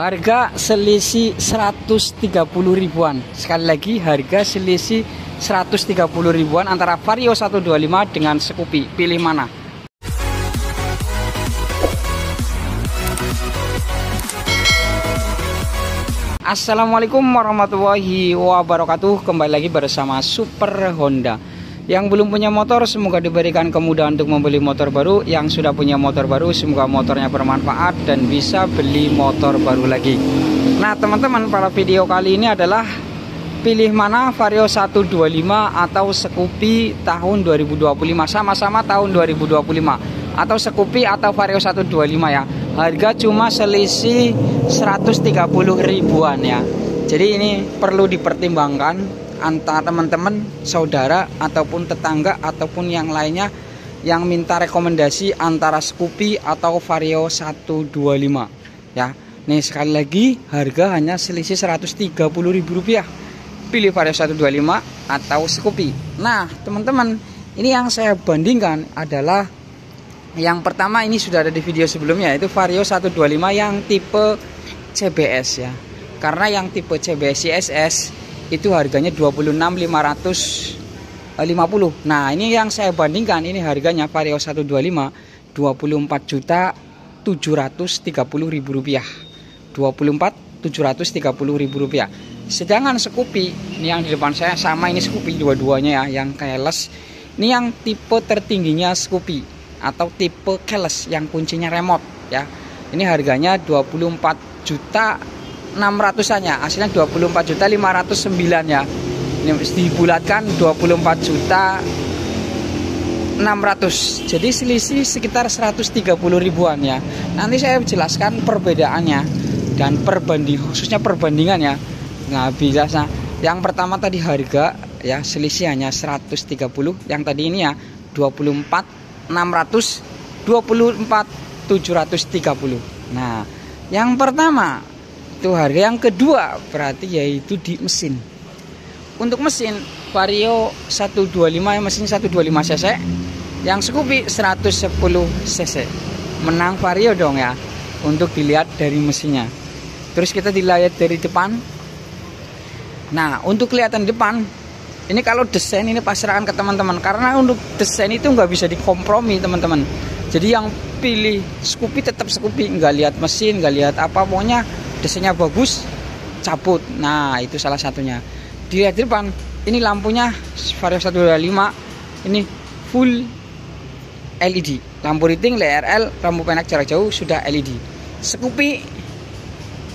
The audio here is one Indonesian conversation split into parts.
Harga selisih 130 ribuan. Sekali lagi harga selisih 130 ribuan antara Vario 125 dengan Scoopy. Pilih mana? Assalamualaikum warahmatullahi wabarakatuh. Kembali lagi bersama Super Honda. Yang belum punya motor semoga diberikan kemudahan untuk membeli motor baru. Yang sudah punya motor baru semoga motornya bermanfaat dan bisa beli motor baru lagi. Nah teman-teman, pada video kali ini adalah pilih mana Vario 125 atau Scoopy tahun 2025. Sama-sama tahun 2025. Atau Scoopy atau Vario 125 ya. Harga cuma selisih 130 ribuan ya. Jadi ini perlu dipertimbangkan antara teman-teman, saudara, ataupun tetangga, ataupun yang lainnya yang minta rekomendasi antara Scoopy atau Vario 125 ya. Nih sekali lagi harga hanya selisih Rp130.000. Pilih Vario 125 atau Scoopy. Nah teman-teman, ini yang saya bandingkan adalah yang pertama, ini sudah ada di video sebelumnya, yaitu Vario 125 yang tipe CBS ya. Karena yang tipe CBS CSS itu harganya 26.550. Nah, ini yang saya bandingkan, ini harganya Vario 125 Rp24.730.000. Rp24.730.000. Sedangkan Scoopy, ini yang di depan saya sama, ini Scoopy dua-duanya ya, yang keyless. Ini yang tipe tertingginya Scoopy atau tipe keyless yang kuncinya remote ya. Ini harganya 24.600-an, aslinya 24.509 ya. Ini dibulatkan 24.600. Jadi selisih sekitar 130 ribuan ya. Nanti saya jelaskan perbedaannya dan khususnya perbandingan ya. Nah, bisa. Yang pertama tadi harga ya selisih hanya 130, yang tadi ini ya 24.600, 24.730. Nah, yang pertama itu harga, yang kedua berarti yaitu di mesin. Untuk mesin Vario 125 yang mesin 125 cc, yang Scoopy 110 cc. Menang Vario dong ya untuk dilihat dari mesinnya. Terus kita dilihat dari depan. Nah, untuk kelihatan depan ini kalau desain ini pasrahkan ke teman-teman, karena untuk desain itu nggak bisa dikompromi teman-teman. Jadi yang pilih Scoopy tetap Scoopy, nggak lihat mesin, nggak lihat apa, pokoknya desainnya bagus, cabut. Nah itu salah satunya. Dilihat di depan, ini lampunya Vario 125 ini full LED, lampu riting, LRL, lampu penak jarak jauh sudah LED. Scoopy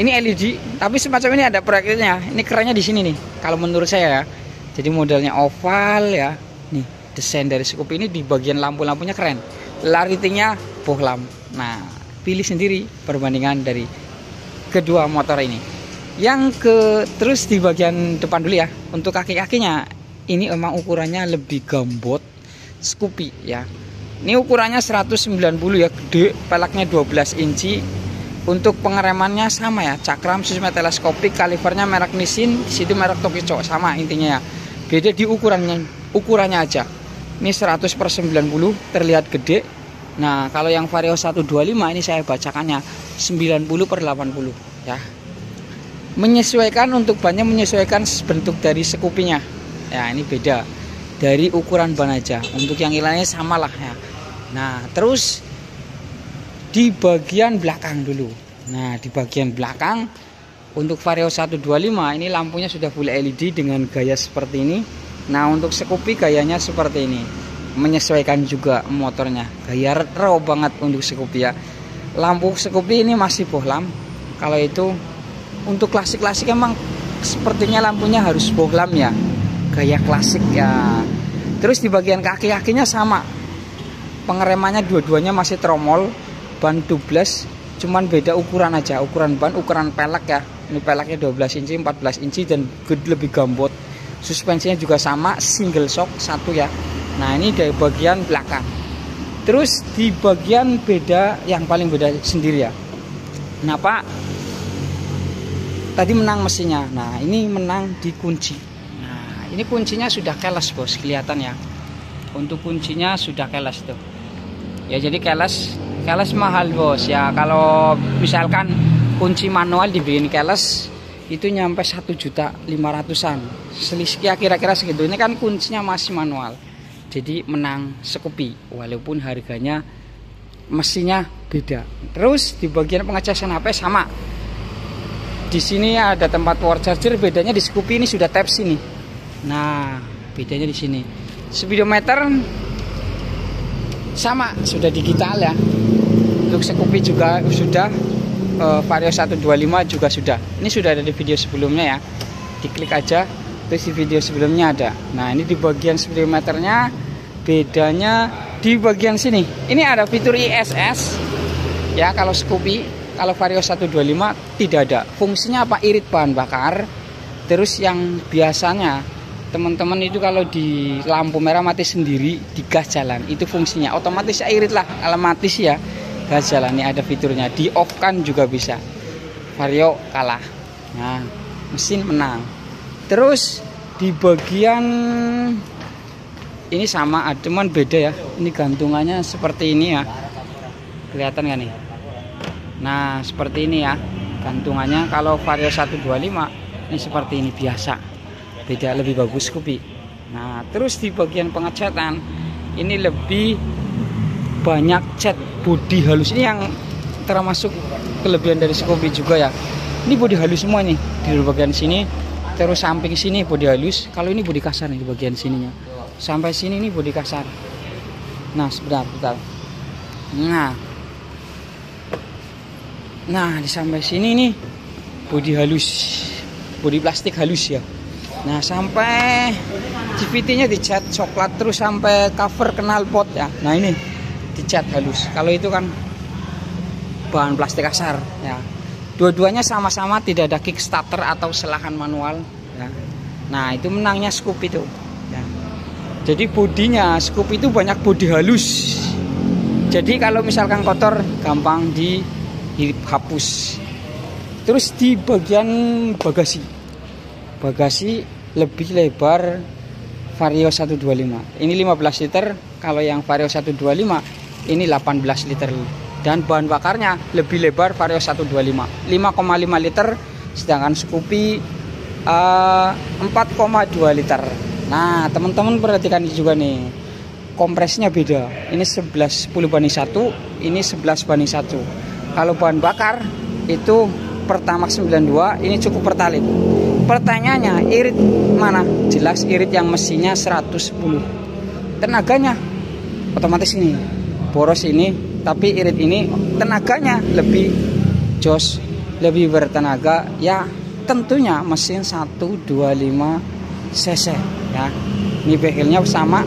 ini LED, tapi semacam ini ada proyeknya. Ini kerennya di sini nih, kalau menurut saya ya. Jadi modelnya oval ya. Nih desain dari Scoopy ini di bagian lampu-lampunya keren. Lightingnya bohlam. Nah pilih sendiri perbandingan dari kedua motor ini. Terus di bagian depan dulu ya. Untuk kaki-kakinya ini emang ukurannya lebih gambot Scoopy ya. Ini ukurannya 190 ya, gede, peleknya 12 inci. Untuk pengeremannya sama ya, cakram sistem teleskopik, kalipernya merek Nissin, di situ merek Tokico, sama intinya ya. Beda di ukurannya aja. Ini 100/90 terlihat gede. Nah, kalau yang Vario 125 ini saya bacakannya 90/80 ya. Menyesuaikan untuk bannya, menyesuaikan bentuk dari Scoopy-nya. Ya, ini beda dari ukuran ban aja. Untuk yang lainnya samalah ya. Nah, terus di bagian belakang dulu. Nah, di bagian belakang untuk Vario 125 ini lampunya sudah full LED dengan gaya seperti ini. Nah, untuk Scoopy gayanya seperti ini. Menyesuaikan juga motornya. Gaya retro banget untuk Scoopy ya. Lampu Scoopy ini masih bohlam. Kalau itu untuk klasik-klasik emang sepertinya lampunya harus bohlam ya. Gaya klasik ya. Terus di bagian kaki-kakinya sama. Pengeremannya dua-duanya masih tromol. Ban tubeless, cuman beda ukuran aja, ukuran ban, ukuran pelek ya. Ini peleknya 12 inci, 14 inci dan lebih gambot. Suspensinya juga sama, single shock satu ya. Nah ini dari bagian belakang. Terus di bagian beda, yang paling beda sendiri ya. Kenapa? Tadi menang mesinnya. Nah ini menang di kunci. Nah ini kuncinya sudah keles bos, kelihatan ya. Untuk kuncinya sudah keles tuh. Ya jadi keles mahal bos ya. Kalau misalkan kunci manual dibikin keles itu nyampe 1.500.000-an. Selisih kira-kira segitu. Ini kan kuncinya masih manual. Jadi menang Scoopy walaupun harganya mesinnya beda. Terus di bagian pengecasan HP sama. Di sini ada tempat power charger, bedanya di Scoopy ini sudah Type C nih. Nah, bedanya di sini. Speedometer sama, sudah digital ya. Untuk Scoopy juga sudah, Vario 125 juga sudah. Ini sudah ada di video sebelumnya ya. Diklik aja, terus di video sebelumnya ada. Nah, ini di bagian speedometernya, bedanya di bagian sini. Ini ada fitur ISS ya kalau Scoopy. Kalau Vario 125 tidak ada. Fungsinya apa? Irit bahan bakar. Terus yang biasanya teman-teman itu kalau di lampu merah mati sendiri, di gas jalan, itu fungsinya otomatis irit lah. Kalau mati sih ya gas jalan. Ini ada fiturnya, di off kan juga bisa. Vario kalah. Nah, mesin menang. Terus di bagian ini sama, cuman beda ya. Ini gantungannya seperti ini ya. Kelihatan kan nih? Nah, seperti ini ya gantungannya. Kalau Vario 125 ini seperti ini biasa. Beda, lebih bagus Scoopy. Nah, terus di bagian pengecatan ini lebih banyak cat bodi halus. Ini yang termasuk kelebihan dari Scoopy juga ya. Ini bodi halus semua nih di bagian sini. Terus samping sini bodi halus. Kalau ini bodi kasar nih di bagian sininya. Sampai sini nih bodi kasar. Nah, sebentar. Nah, di sampai sini nih bodi halus. Bodi plastik halus ya. Nah, sampai CVT-nya dicat coklat, terus sampai cover knalpot ya. Nah, ini dicat halus. Kalau itu kan bahan plastik kasar ya. Dua-duanya sama-sama tidak ada kickstarter atau selahan manual ya. Nah, itu menangnya Scoopy itu ya. Jadi bodinya Scoopy itu banyak bodi halus. Jadi kalau misalkan kotor gampang dihapus. Terus di bagian bagasi lebih lebar Vario 125. Ini 15 liter. Kalau yang Vario 125 ini 18 liter. Dan bahan bakarnya lebih lebar Vario 125, 5,5 liter. Sedangkan Scoopy 4,2 liter. Nah, teman-teman perhatikan juga nih. Kompresnya beda. Ini 10:1, ini 11:1. Kalau bahan bakar itu Pertamax 92, ini cukup Pertalite. Pertanyaannya, irit mana? Jelas irit yang mesinnya 110. Tenaganya otomatis ini. Boros ini, tapi irit ini tenaganya lebih jos, lebih bertenaga. Ya, tentunya mesin 125 cc ya. Ini behelnya sama,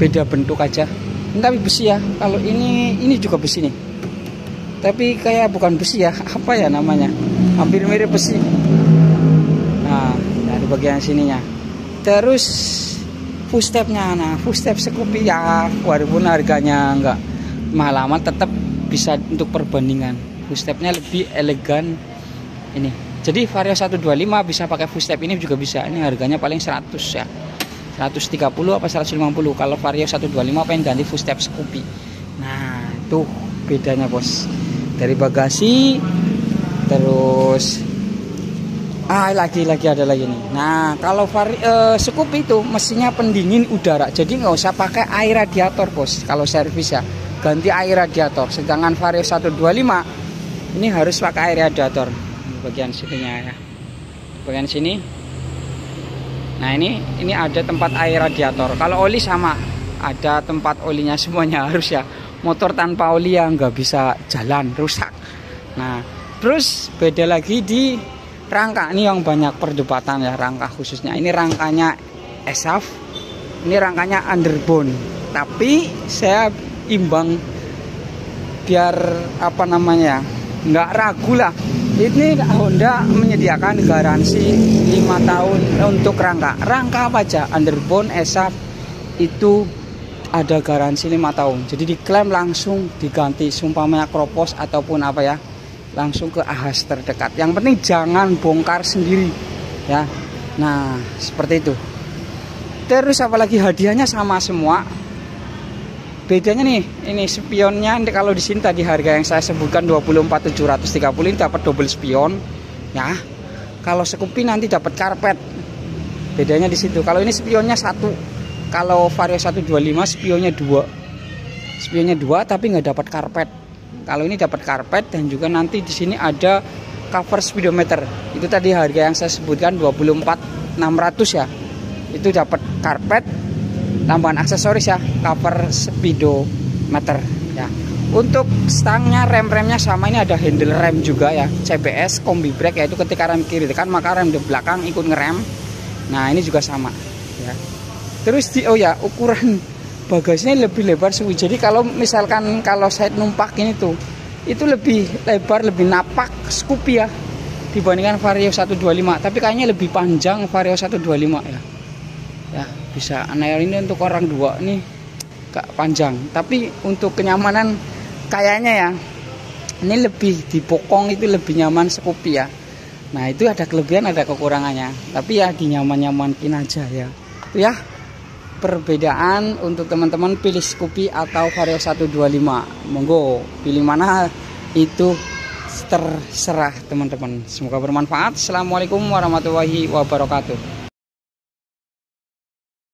beda bentuk aja. Ini tapi besi ya. Kalau ini juga besi nih. Tapi kayak bukan besi ya, apa ya namanya, hampir mirip besi. Nah, dari bagian sininya. Terus footstepnya, nah footstep Scoopy ya, walaupun harganya enggak mahal amat, tetap bisa untuk perbandingan. Footstepnya lebih elegan ini. Jadi Vario 125 bisa pakai footstep, ini juga bisa. Ini harganya paling 100 ya, 130 apa 150. Kalau Vario 125 pengen ganti footstep Scoopy. Nah, itu bedanya bos. Dari bagasi, terus lagi ada lagi nih. Nah, kalau Scoopy itu mesinnya pendingin udara, jadi nggak usah pakai air radiator bos. Kalau servis ya ganti air radiator. Sedangkan Vario 125 ini harus pakai air radiator. Bagian sininya ya, bagian sini. Nah, ini ada tempat air radiator. Kalau oli sama, ada tempat olinya semuanya harus ya. Motor tanpa oli ya nggak bisa jalan, rusak. Nah, terus beda lagi di rangka. Ini yang banyak perdebatan ya, rangka khususnya. Ini rangkanya ESAF, ini rangkanya underbone. Tapi saya imbang biar apa namanya, nggak ragu lah. Ini Honda menyediakan garansi 5 tahun untuk rangka. Rangka apa aja, underbone, ESAF itu ada garansi 5 tahun. Jadi diklaim langsung diganti, sumpamanya kropos ataupun apa ya, langsung ke ahas terdekat. Yang penting jangan bongkar sendiri ya. Nah, seperti itu. Terus apalagi hadiahnya sama semua. bedanya nih, ini spionnya kalau di sini tadi harga yang saya sebutkan 24.730 ini dapat double spion ya. Kalau Scoopy nanti dapat karpet. Bedanya di situ. Kalau ini spionnya satu. Kalau Vario 125 spionnya dua. Spionnya dua tapi nggak dapat karpet. Kalau ini dapat karpet dan juga nanti di sini ada cover speedometer. Itu tadi harga yang saya sebutkan 24.600 ya. Itu dapat karpet, tambahan aksesoris ya, cover speedometer ya. Untuk stangnya, remnya sama, ini ada handle rem juga ya, CBS combi brake, yaitu ketika rem kiri tekan maka rem di belakang ikut ngerem. Nah ini juga sama ya. Terus oh ya, ukuran bagasinya lebih lebar sih. Jadi kalau misalkan kalau saya numpak ini tuh, itu lebih lebar, lebih napak Scoopy ya dibandingkan Vario 125. Tapi kayaknya lebih panjang Vario 125 ya. Ya bisa. Nah ini untuk orang dua nih gak panjang, tapi untuk kenyamanan kayaknya ya ini lebih dipokong, itu lebih nyaman Scoopy ya. Nah itu ada kelebihan ada kekurangannya, tapi ya dinyaman-nyamankin aja ya. Itu ya perbedaan untuk teman-teman pilih Scoopy atau Vario 125. Monggo pilih mana itu terserah teman-teman. Semoga bermanfaat. Assalamualaikum warahmatullahi wabarakatuh.